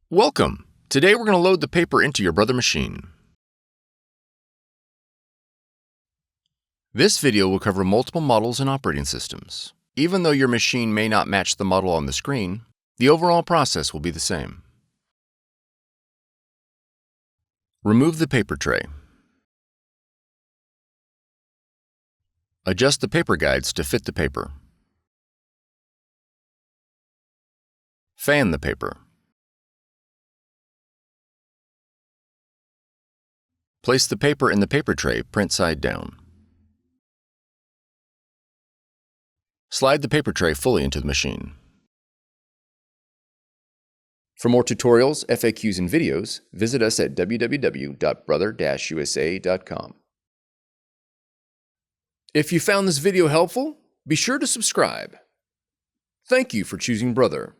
Welcome! Today we're going to load the paper into your Brother machine. This video will cover multiple models and operating systems. Even though your machine may not match the model on the screen, the overall process will be the same. Remove the paper tray. Adjust the paper guides to fit the paper. Fan the paper. Place the paper in the paper tray print side down. Slide the paper tray fully into the machine. For more tutorials, FAQs, and videos, visit us at www.brother-usa.com. If you found this video helpful, be sure to subscribe. Thank you for choosing Brother.